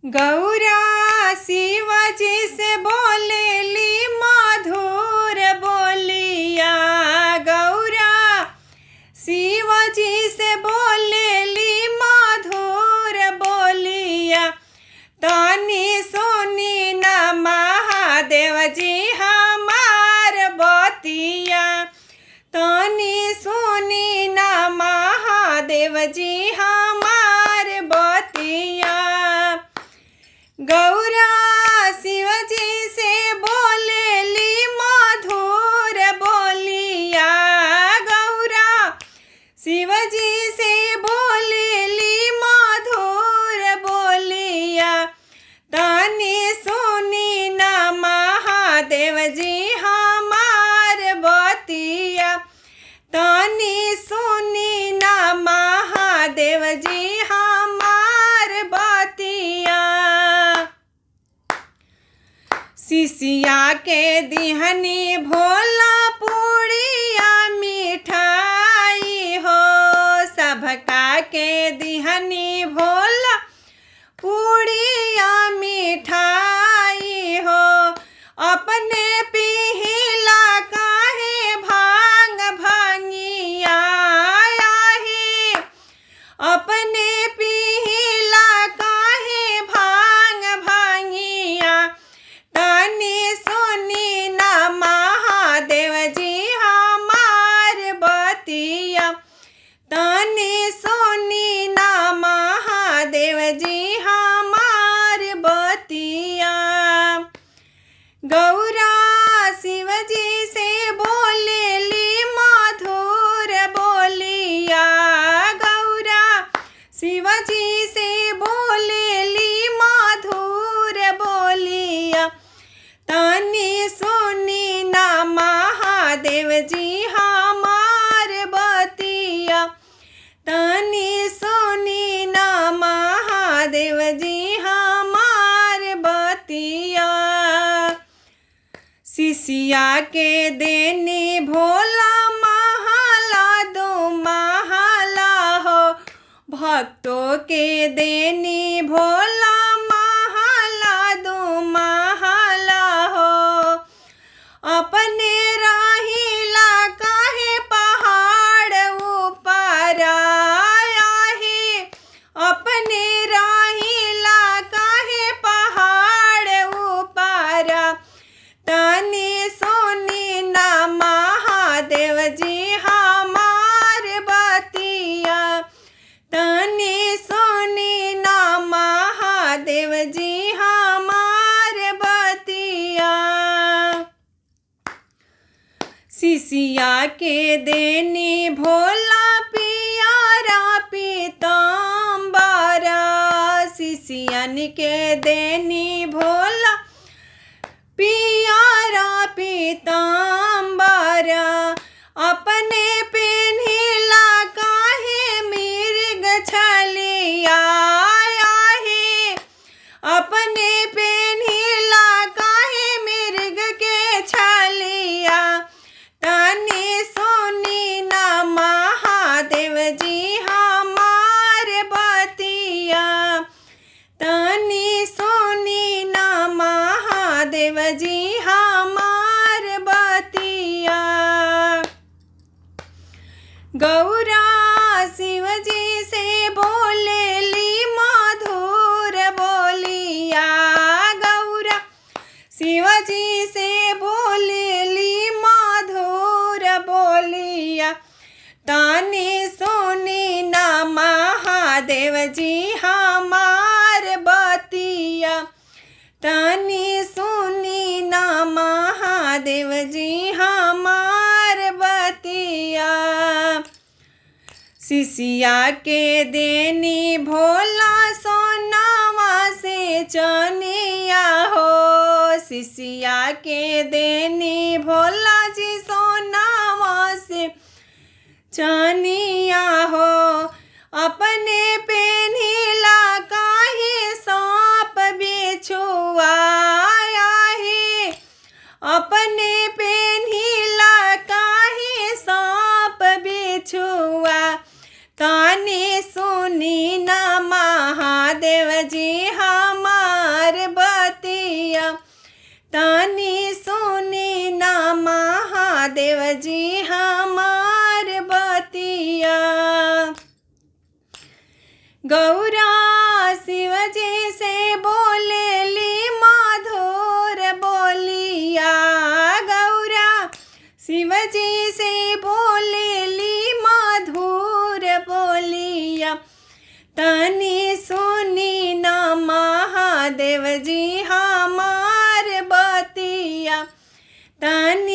गौरा शिवजी से बोलेली मधुर बोलिया। गौरा शिवजी से बोलेली मधुर बोलिया। तनी सुनी न महादेव जी हमार बतिया। तनी सुनी न महादेव जी हमार बतिया। गौरा शिवजी से बोलेली मधुर बोलिया। गौरा शिवजी से बोलेली मधुर बोलिया। तनी सुनी न महादेव जी हमार बतिया। तनी सुनी न महादेव जी हमार बतिया। शिष्या के दिहनी भोला पूड़िया मिठाई हो। सबका के दिहनी भोला पूड़िया मिठाई हो। अपने पिहिला काहे भांग भंगिया आहे। अपने पिहिला काहे भांग भंगिया। तनी सुनी न महादेव जी हमार बतिया। तनी सुनी न महादेव जी हमार बतिया। गौरा शिवजी से बोलेली मधुर बोलिया। गौरा शिवजी से बोलेली मधुर बोलिया। तनी सुनी न महादेव जी हमार बतिया। तनी सुनी न महादेव जी हमार बतिया। शिष्या के देनी भोला महला दो महला हो। भक्तों के देनी भोला महला दो महला हो। अपने राहिला काहे पहाड़ ऊपर आहे। अपने राहिला काहे पहाड़ ऊपर। तनी सुनी न महादेव जी हमार बतिया। तनी सुनी न महादेव जी हमार बतिया। शिष्या के देनी भोला पियारा पीताम्बर। शिष्यन के देनी भोला पियारा पीताम्बर। अपने पेन्हिला काहे मृग छलिया आहे। अपने पेन्हिला काहे मृग के छलिया। तनी सुनी न महादेव जी हमार बतिया। तनी सुनी न महादेव जी हमार बतिया। गौरा शिवजी से बोलेली मधुर बोलिया। गौरा शिवजी से बोलेली मधुर बोलिया। तनी सुनी न महादेव जी हमार बतिया। तनी सुनी न महादेव जी हमार बतिया। शिष्या के देनी भोला सोनावा से चनिया हो। शिष्या के देनी भोला जी सोनावा से चनिया हो। अपने पेन्हिला काहे सांप बिछुआ आहे। अपने पेन्हिला काहे सांप बिछुआ। तनी सुनी न महादेव जी हमार तनी सुनी ना महादेव जी हमार बतिया। गौरा शिव जी से बोलेली मधुर बोलिया। गौरा शिव जी से बोलेली मधुर बोलिया। तनी सुनी ना महादेव जी हमार बतिया। तनी